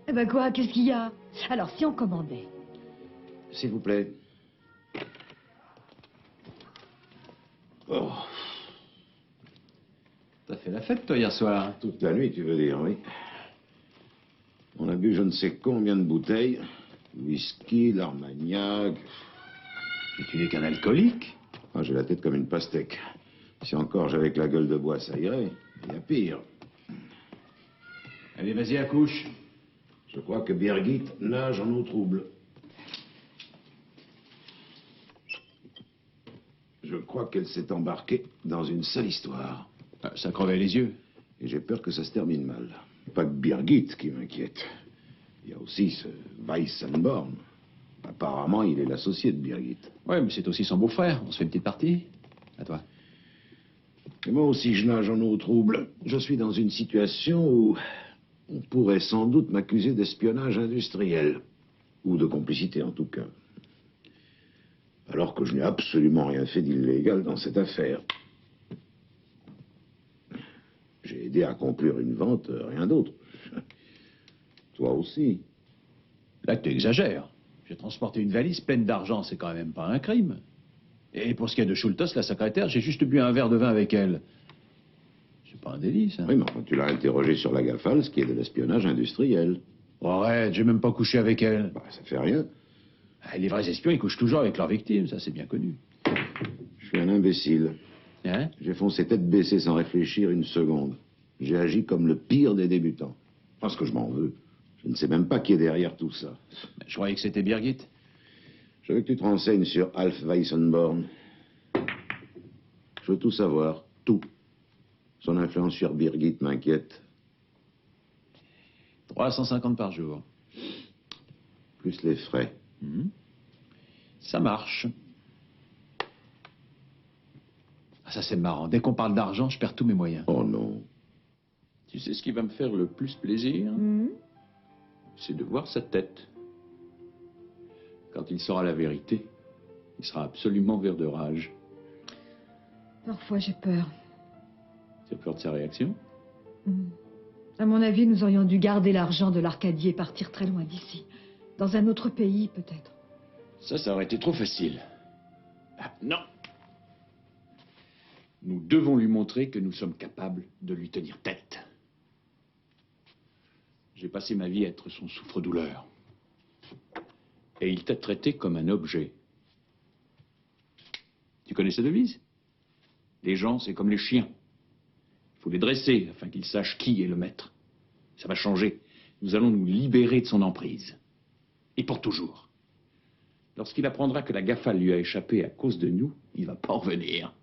Eh ben quoi, qu'est-ce qu'il y a? Alors, si on commandait? S'il vous plaît. Oh. T'as fait la fête, toi, hier soir? Toute la nuit, tu veux dire, oui. On a bu je ne sais combien de bouteilles. Whisky, l'Armagnac. Mais tu n'es qu'un alcoolique. Ah, j'ai la tête comme une pastèque. Si encore j'avais que la gueule de bois, ça irait. Il y a pire. Allez, vas-y, accouche. Je crois que Birgit nage en eau trouble. Je crois qu'elle s'est embarquée dans une sale histoire. Ah, ça crevait les yeux. Et j'ai peur que ça se termine mal. Pas que Birgit qui m'inquiète. Il y a aussi ce Weissenborn. Apparemment, il est l'associé de Birgit. Ouais, mais c'est aussi son beau-frère. On se fait une petite partie. À toi. Et moi aussi, je nage en eau trouble. Je suis dans une situation où on pourrait sans doute m'accuser d'espionnage industriel. Ou de complicité, en tout cas. Alors que je n'ai absolument rien fait d'illégal dans cette affaire. J'ai aidé à conclure une vente, rien d'autre. Toi aussi. Là, tu exagères. J'ai transporté une valise pleine d'argent, c'est quand même pas un crime. Et pour ce qui est de Schultes, la secrétaire, j'ai juste bu un verre de vin avec elle. C'est pas un délit, ça. Oui, mais enfin, tu l'as interrogée sur la Gafale, ce qui est de l'espionnage industriel. Oh, arrête, j'ai même pas couché avec elle. Bah, ça fait rien. Ah, les vrais espions, ils couchent toujours avec leurs victimes, ça c'est bien connu. Je suis un imbécile. Hein? J'ai foncé tête baissée sans réfléchir une seconde. J'ai agi comme le pire des débutants. Parce que je m'en veux. Je ne sais même pas qui est derrière tout ça. Je croyais que c'était Birgit. Je veux que tu te renseignes sur Alf Weissenborn. Je veux tout savoir. Tout. Son influence sur Birgit m'inquiète. 350 par jour. Plus les frais. Ça marche. Ah, ça c'est marrant. Dès qu'on parle d'argent, je perds tous mes moyens. Oh non. Tu sais ce qui va me faire le plus plaisir? C'est de voir sa tête. Quand il saura la vérité, il sera absolument vert de rage. Parfois, j'ai peur. Tu as peur de sa réaction? À mon avis, nous aurions dû garder l'argent de l'Arcadie et partir très loin d'ici. Dans un autre pays, peut-être. Ça aurait été trop facile. Ah, non. Nous devons lui montrer que nous sommes capables de lui tenir tête. J'ai passé ma vie à être son souffre-douleur. Et il t'a traité comme un objet. Tu connais sa devise? Les gens, c'est comme les chiens. Il faut les dresser afin qu'ils sachent qui est le maître. Ça va changer. Nous allons nous libérer de son emprise. Et pour toujours. Lorsqu'il apprendra que la Gafale lui a échappé à cause de nous, il va pas en revenir.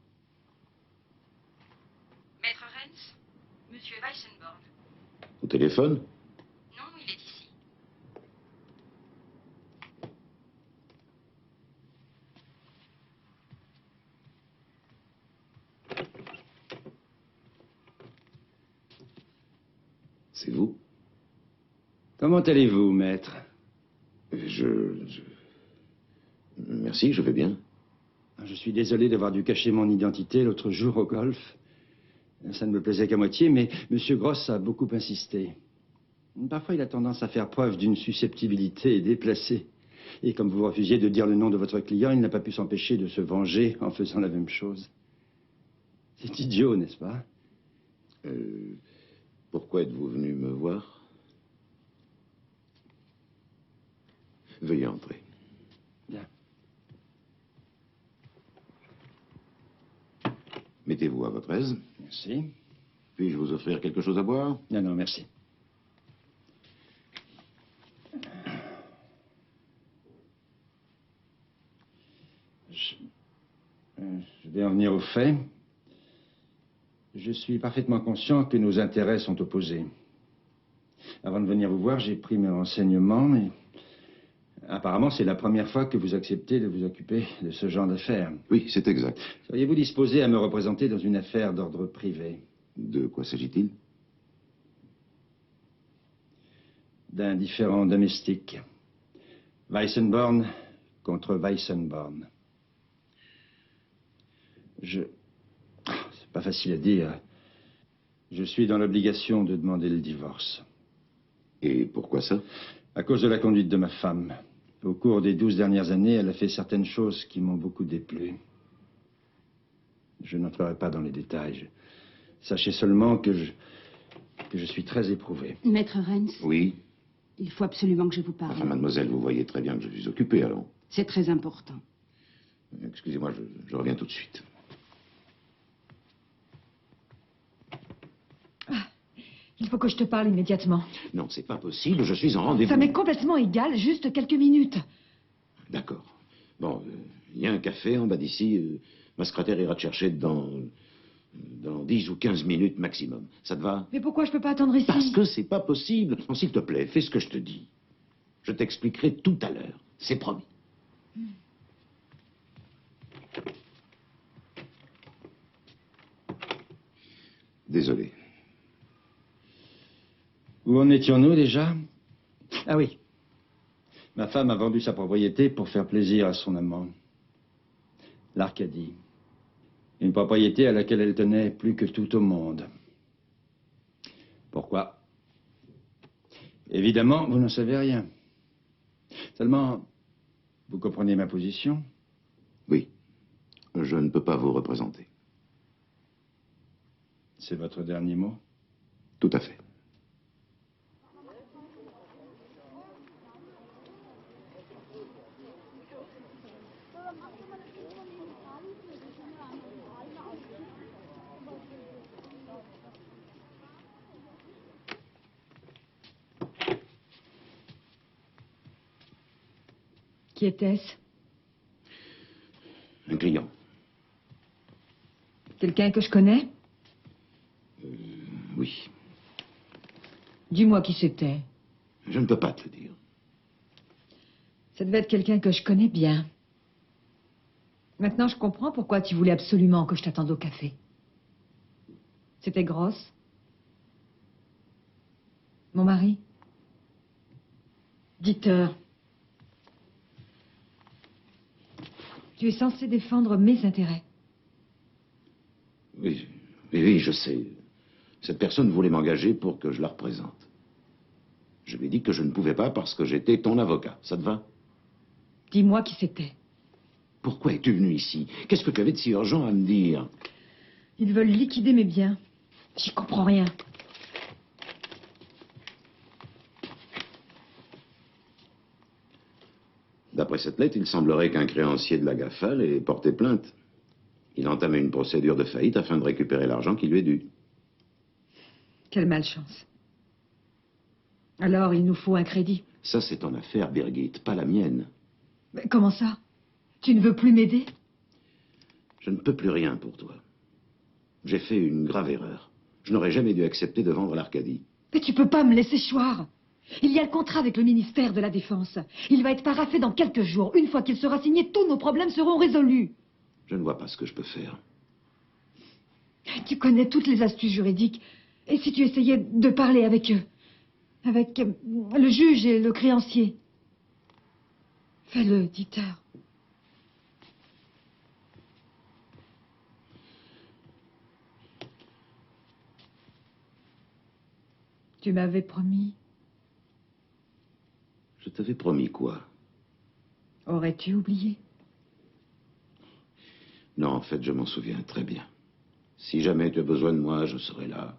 Maître Renz, Monsieur Weissenborn. Au téléphone? Non, il est ici. C'est vous? Comment allez-vous, maître? Merci, je vais bien. Je suis désolé d'avoir dû cacher mon identité l'autre jour au golf. Ça ne me plaisait qu'à moitié, mais M. Gross a beaucoup insisté. Parfois, il a tendance à faire preuve d'une susceptibilité déplacée. Et comme vous refusiez de dire le nom de votre client, il n'a pas pu s'empêcher de se venger en faisant la même chose. C'est idiot, n'est-ce pas? Pourquoi êtes-vous venu me voir? Veuillez entrer. Bien. Mettez-vous à votre aise. Merci. Puis-je vous offrir quelque chose à boire? Non, non, merci. Je vais en venir au fait. Je suis parfaitement conscient que nos intérêts sont opposés. Avant de venir vous voir, j'ai pris mes renseignements et apparemment, c'est la première fois que vous acceptez de vous occuper de ce genre d'affaires. Oui, c'est exact. Seriez-vous disposé à me représenter dans une affaire d'ordre privé? De quoi s'agit-il? D'un différend domestique. Weissenborn contre Weissenborn. C'est pas facile à dire. Je suis dans l'obligation de demander le divorce. Et pourquoi ça? À cause de la conduite de ma femme. Au cours des 12 dernières années, elle a fait certaines choses qui m'ont beaucoup déplu. Je n'entrerai pas dans les détails. Sachez seulement que je suis très éprouvé. Maître Renz? Oui. Il faut absolument que je vous parle. Enfin, mademoiselle, vous voyez très bien que je suis occupé, alors. C'est très important. Excusez-moi, je reviens tout de suite. Il faut que je te parle immédiatement. Non, c'est pas possible, je suis en rendez-vous. Ça m'est complètement égal, juste quelques minutes. D'accord. Bon, il y a un café en bas d'ici. Ma secrétaire ira te chercher dans 10 ou 15 minutes maximum. Ça te va? Mais pourquoi je peux pas attendre ici? Parce que c'est pas possible. Non, s'il te plaît, fais ce que je te dis. Je t'expliquerai tout à l'heure. C'est promis. Désolé. Où en étions-nous déjà? Ah oui. Ma femme a vendu sa propriété pour faire plaisir à son amant. L'Arcadie. Une propriété à laquelle elle tenait plus que tout au monde. Pourquoi? Évidemment, vous n'en savez rien. Seulement, vous comprenez ma position? Oui. Je ne peux pas vous représenter. C'est votre dernier mot? Tout à fait. Qui était-ce? Un client. Quelqu'un que je connais? Oui. Dis-moi qui c'était. Je ne peux pas te le dire. Ça devait être quelqu'un que je connais bien. Maintenant, je comprends pourquoi tu voulais absolument que je t'attende au café. C'était Gross? Mon mari? Dieter. Tu es censé défendre mes intérêts. Oui, oui, je sais. Cette personne voulait m'engager pour que je la représente. Je lui ai dit que je ne pouvais pas parce que j'étais ton avocat. Ça te va? Dis-moi qui c'était. Pourquoi es-tu venu ici? Qu'est-ce que tu avais de si urgent à me dire? Ils veulent liquider mes biens. J'y comprends rien. D'après cette lettre, il semblerait qu'un créancier de la Gafal ait porté plainte. Il a entamé une procédure de faillite afin de récupérer l'argent qui lui est dû. Quelle malchance. Alors, il nous faut un crédit. Ça, c'est ton affaire, Birgit, pas la mienne. Mais comment ça? Tu ne veux plus m'aider? Je ne peux plus rien pour toi. J'ai fait une grave erreur. Je n'aurais jamais dû accepter de vendre l'Arcadie. Mais tu peux pas me laisser choir. Il y a le contrat avec le ministère de la Défense. Il va être paraphé dans quelques jours. Une fois qu'il sera signé, tous nos problèmes seront résolus. Je ne vois pas ce que je peux faire. Tu connais toutes les astuces juridiques. Et si tu essayais de parler avec eux? Avec le juge et le créancier? Fais-le, Dieter. Tu m'avais promis. Je t'avais promis quoi? Aurais-tu oublié? Non, en fait, je m'en souviens très bien. Si jamais tu as besoin de moi, je serai là.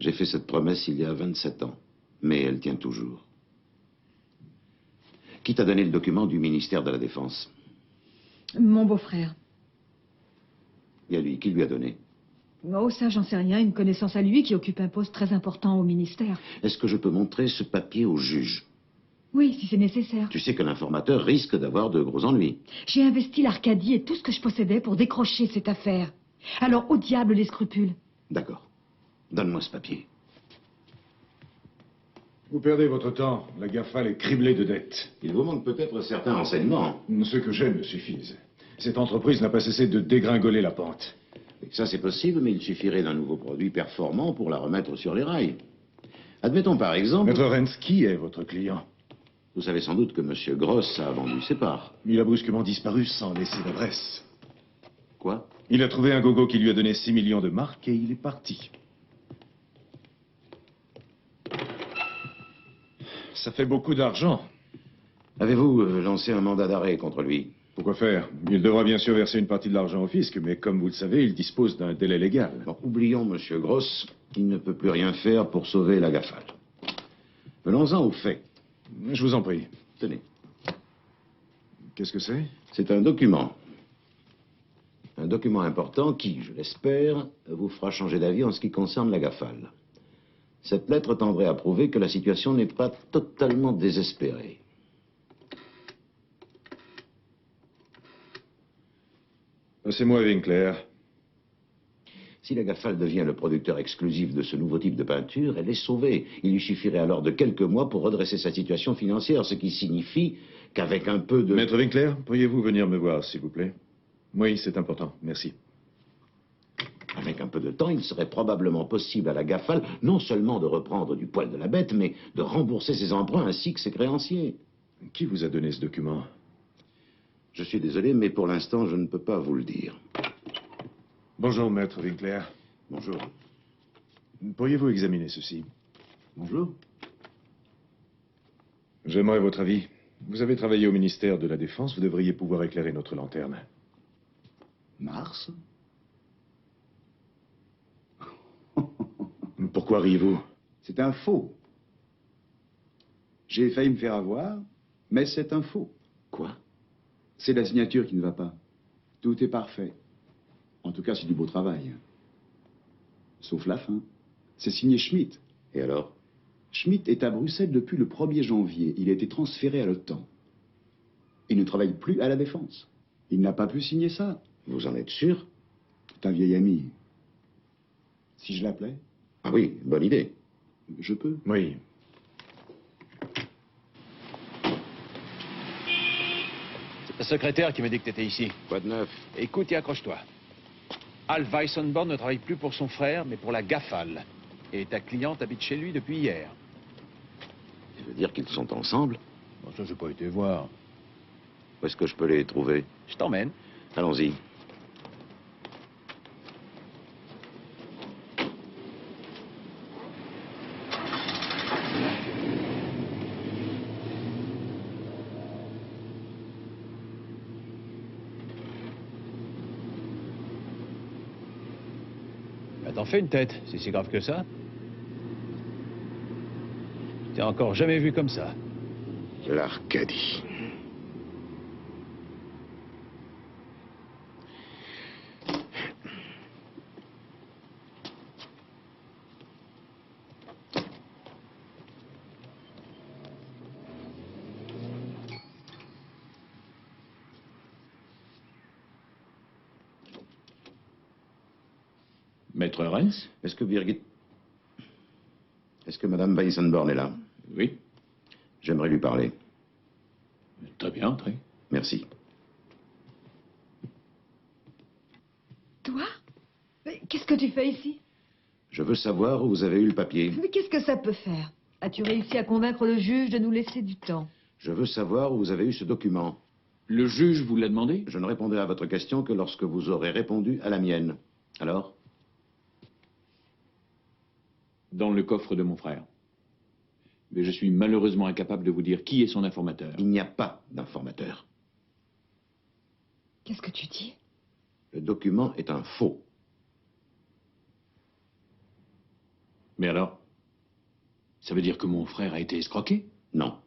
J'ai fait cette promesse il y a 27 ans, mais elle tient toujours. Qui t'a donné le document du ministère de la Défense? Mon beau-frère. Et à lui, qui lui a donné? Oh, ça, j'en sais rien. Une connaissance à lui qui occupe un poste très important au ministère. Est-ce que je peux montrer ce papier au juge? Oui, si c'est nécessaire. Tu sais que l'informateur risque d'avoir de gros ennuis. J'ai investi l'Arcadie et tout ce que je possédais pour décrocher cette affaire. Alors, au diable les scrupules. D'accord. Donne-moi ce papier. Vous perdez votre temps. La Gafal est criblée de dettes. Il vous manque peut-être certains renseignements. Ceux que j'ai me suffisent. Cette entreprise n'a pas cessé de dégringoler la pente. Ça, c'est possible, mais il suffirait d'un nouveau produit performant pour la remettre sur les rails. Admettons par exemple... Maître Renz, qui est votre client? Vous savez sans doute que M. Gross a vendu ses parts. Il a brusquement disparu sans laisser d'adresse. Quoi? Il a trouvé un gogo qui lui a donné 6 millions de marques et il est parti. Ça fait beaucoup d'argent. Avez-vous lancé un mandat d'arrêt contre lui? Pourquoi faire? Il devra bien sûr verser une partie de l'argent au fisc, mais comme vous le savez, il dispose d'un délai légal. Bon, oublions M. Gross. Il ne peut plus rien faire pour sauver la Gafal. Venons-en aux faits. Je vous en prie. Tenez. Qu'est-ce que c'est? C'est un document. Un document important qui, je l'espère, vous fera changer d'avis en ce qui concerne la Gafal. Cette lettre tendrait à prouver que la situation n'est pas totalement désespérée. Passez-moi Winkler. Si la Gafal devient le producteur exclusif de ce nouveau type de peinture, elle est sauvée. Il lui suffirait alors de quelques mois pour redresser sa situation financière, ce qui signifie qu'avec un peu de... Maître Winkler, pourriez-vous venir me voir, s'il vous plaît? Oui, c'est important. Merci. Avec un peu de temps, il serait probablement possible à la Gafal non seulement de reprendre du poil de la bête, mais de rembourser ses emprunts ainsi que ses créanciers. Qui vous a donné ce document? Je suis désolé, mais pour l'instant, je ne peux pas vous le dire. Bonjour, Maître Winkler. Bonjour. Pourriez-vous examiner ceci? Bonjour. J'aimerais votre avis. Vous avez travaillé au ministère de la Défense, vous devriez pouvoir éclairer notre lanterne. Mars? Pourquoi riez-vous? C'est un faux. J'ai failli me faire avoir, mais c'est un faux. Quoi? C'est la signature qui ne va pas. Tout est parfait. En tout cas, c'est du beau travail. Sauf la fin. C'est signé Schmitt. Et alors? Schmitt est à Bruxelles depuis le 1er janvier. Il a été transféré à l'OTAN. Il ne travaille plus à la Défense. Il n'a pas pu signer ça. Vous en êtes sûr? C'est un vieil ami. Si je l'appelais? Ah oui, bonne idée. Je peux? Oui. C'est ta secrétaire qui m'a dit que t'étais ici. Quoi de neuf? Écoute et accroche-toi. Al Weissenborn ne travaille plus pour son frère, mais pour la Gafal. Et ta cliente habite chez lui depuis hier. Ça veut dire qu'ils sont ensemble? Bon, ça, j'ai pas été voir. Où est-ce que je peux les trouver? Je t'emmène. Allons-y. t'en fais une tête, c'est si grave que ça. T'es encore jamais vu comme ça. L'Arcadie. Maître Renz? Est-ce que Birgit... Est-ce que Madame Weissenborn est là? Oui. J'aimerais lui parler. Très bien, très. Merci. Toi? Mais qu'est-ce que tu fais ici? Je veux savoir où vous avez eu le papier. Mais qu'est-ce que ça peut faire? As-tu réussi à convaincre le juge de nous laisser du temps? Je veux savoir où vous avez eu ce document. Le juge vous l'a demandé? Je ne répondrai à votre question que lorsque vous aurez répondu à la mienne. Alors? Dans le coffre de mon frère. Mais je suis malheureusement incapable de vous dire qui est son informateur. Il n'y a pas d'informateur. Qu'est-ce que tu dis? Le document est un faux. Mais alors? Ça veut dire que mon frère a été escroqué? Non.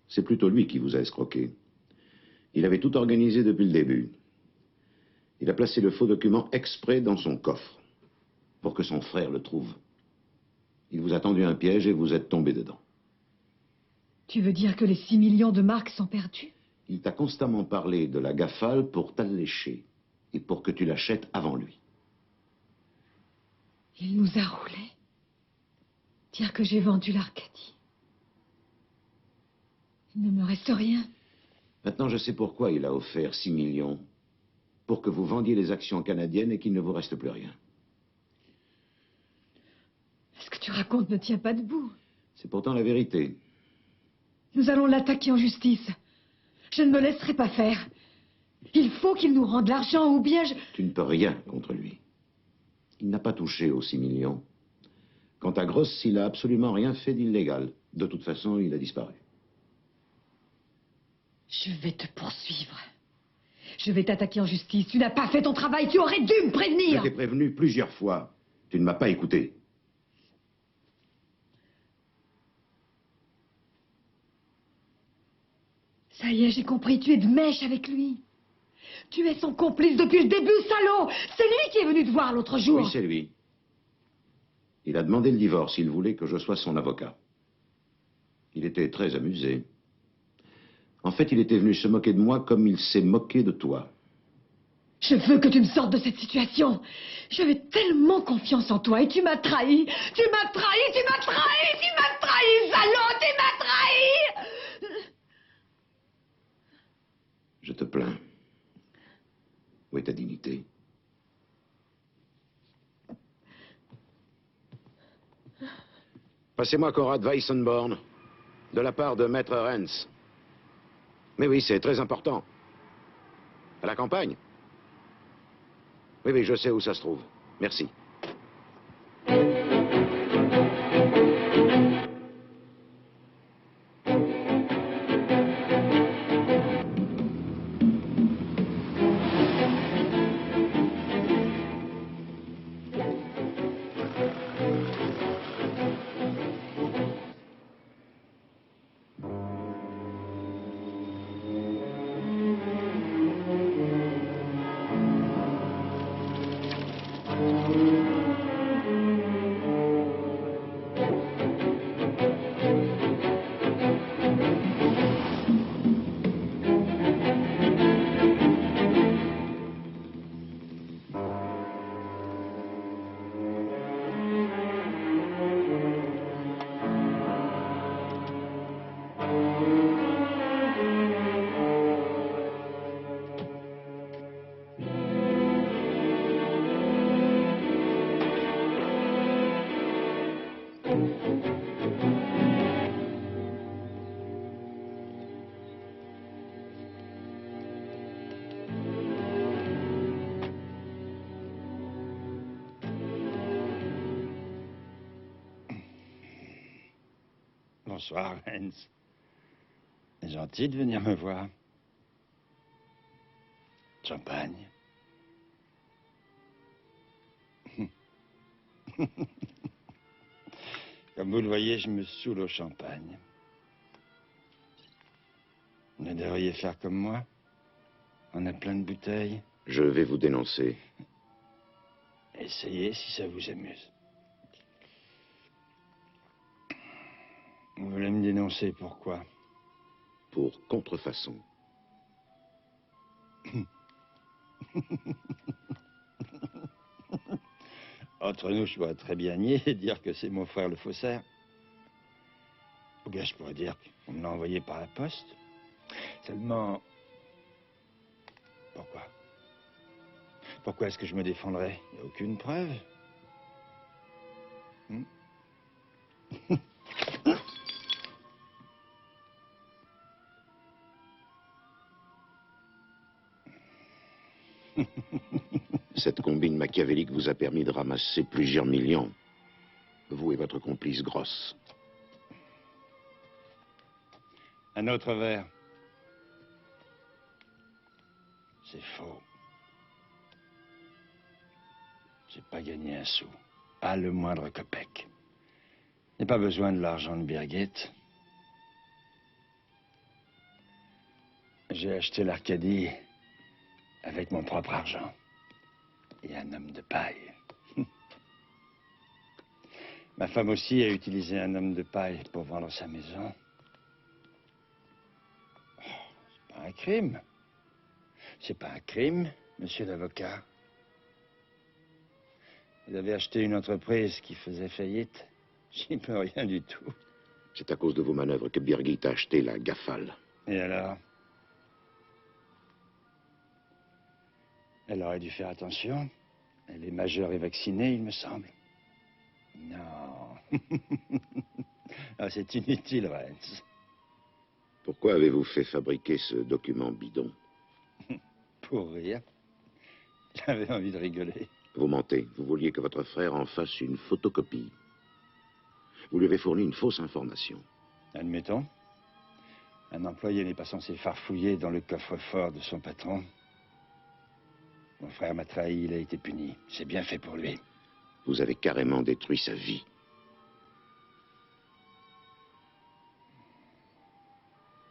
C'est plutôt lui qui vous a escroqué. Il avait tout organisé depuis le début. Il a placé le faux document exprès dans son coffre, pour que son frère le trouve. Il vous a tendu un piège et vous êtes tombé dedans. Tu veux dire que les 6 millions de marques sont perdus? Il t'a constamment parlé de la Gafale pour t'allécher et pour que tu l'achètes avant lui. Il nous a roulés. Dire que j'ai vendu l'Arcadie. Il ne me reste rien. Maintenant, je sais pourquoi il a offert 6 millions. Pour que vous vendiez les actions canadiennes et qu'il ne vous reste plus rien. Ce que tu racontes ne tient pas debout. C'est pourtant la vérité. Nous allons l'attaquer en justice. Je ne me laisserai pas faire. Il faut qu'il nous rende l'argent ou bien je... Tu ne peux rien contre lui. Il n'a pas touché aux 6 millions. Quant à Gross, il n'a absolument rien fait d'illégal. De toute façon, il a disparu. Je vais te poursuivre. Je vais t'attaquer en justice. Tu n'as pas fait ton travail. Tu aurais dû me prévenir. Je t'ai prévenu plusieurs fois. Tu ne m'as pas écouté. Ça y est, j'ai compris. Tu es de mèche avec lui. Tu es son complice depuis le début, salaud. C'est lui qui est venu te voir l'autre jour. Oui, c'est lui. Il a demandé le divorce. Il voulait que je sois son avocat. Il était très amusé. En fait, il était venu se moquer de moi comme il s'est moqué de toi. Je veux que tu me sortes de cette situation. J'avais tellement confiance en toi et tu m'as trahi. Tu m'as trahi, tu m'as trahi, tu m'as trahi, salaud, tu m'as trahi. Je te plains. Où est ta dignité? Passez-moi Conrad Weissenborn, de la part de Maître Renz. Mais oui, c'est très important. À la campagne? Oui, oui, je sais où ça se trouve. Merci. Bonsoir, Renz. C'est gentil de venir me voir. Champagne. Comme vous le voyez, je me saoule au champagne. Vous devriez faire comme moi. On a plein de bouteilles. Je vais vous dénoncer. Essayez si ça vous amuse. Vous voulez me dénoncer, pourquoi? Pour contrefaçon. Entre nous, je pourrais très bien nier et dire que c'est mon frère le faussaire. Ou bien je pourrais dire qu'on me l'a envoyé par la poste. Seulement... Pourquoi? Pourquoi est-ce que je me défendrais? Il n'y a aucune preuve. Cette combine machiavélique vous a permis de ramasser plusieurs millions. Vous et votre complice Gross. Un autre verre. C'est faux. J'ai pas gagné un sou. Pas le moindre copec. Je n'ai pas besoin de l'argent de Birgit. J'ai acheté l'Arcadie avec mon propre argent. Et un homme de paille. Ma femme aussi a utilisé un homme de paille pour vendre sa maison. Oh, c'est pas un crime. C'est pas un crime, monsieur l'avocat. Vous avez acheté une entreprise qui faisait faillite. J'y peux rien du tout. C'est à cause de vos manœuvres que Birgit a acheté la Gafal. Et alors? Elle aurait dû faire attention. Elle est majeure et vaccinée, il me semble. Non. Ah, c'est inutile, Renz. Pourquoi avez-vous fait fabriquer ce document bidon? Pour rire. J'avais envie de rigoler. Vous mentez. Vous vouliez que votre frère en fasse une photocopie. Vous lui avez fourni une fausse information. Admettons. Un employé n'est pas censé farfouiller dans le coffre-fort de son patron. Mon frère m'a trahi, il a été puni. C'est bien fait pour lui. Vous avez carrément détruit sa vie.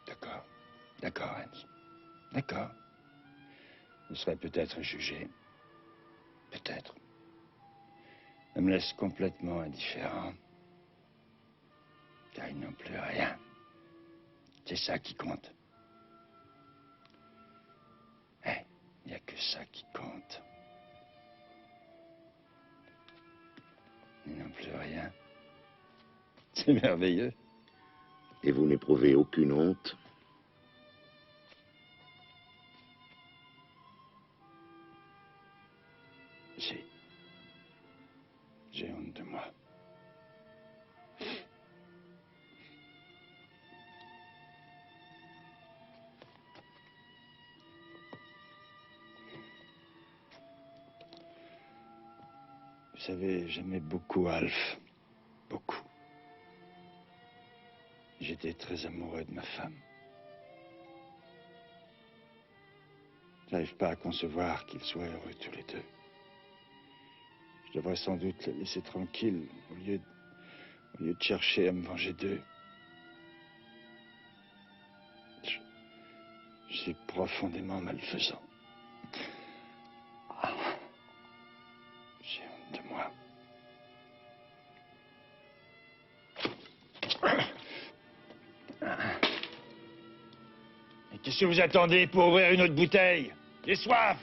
D'accord. D'accord, Hans. D'accord. Vous serez peut-être jugé. Peut-être. Ça me laisse complètement indifférent. Car ils n'ont plus rien. C'est ça qui compte. Il n'y a que ça qui compte. Ils n'ont plus rien. C'est merveilleux. Et vous n'éprouvez aucune honte? Si. J'ai honte de moi. Vous savez, j'aimais beaucoup Alf. Beaucoup. J'étais très amoureux de ma femme. J'arrive pas à concevoir qu'ils soient heureux tous les deux. Je devrais sans doute les laisser tranquilles au lieu de chercher à me venger d'eux. Je suis profondément malfaisant. J'ai honte de moi. Et qu'est-ce que vous attendez pour ouvrir une autre bouteille? J'ai soif!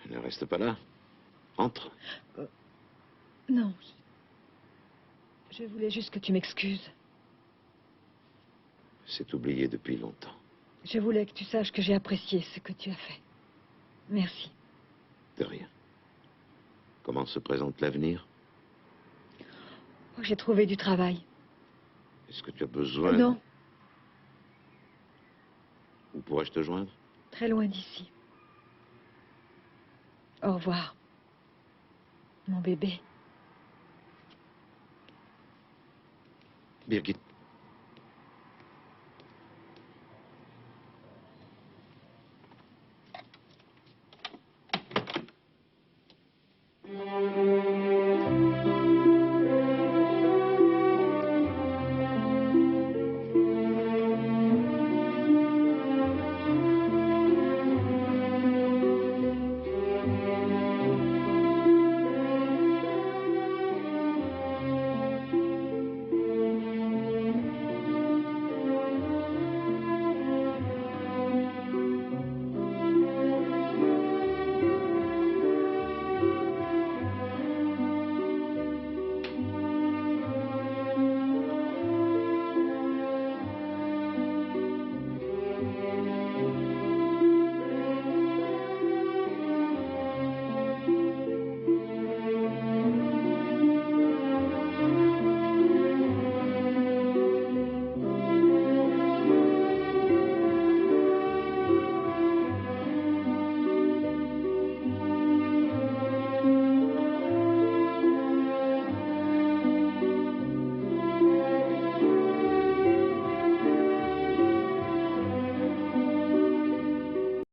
Ne reste pas là. Entre. Non. Je voulais juste que tu m'excuses. C'est oublié depuis longtemps. Je voulais que tu saches que j'ai apprécié ce que tu as fait. Merci. De rien. Comment se présente l'avenir? Oh, j'ai trouvé du travail. Est-ce que tu as besoin... Non. Où pourrais-je te joindre? Très loin d'ici. Au revoir, mon bébé. Birgit.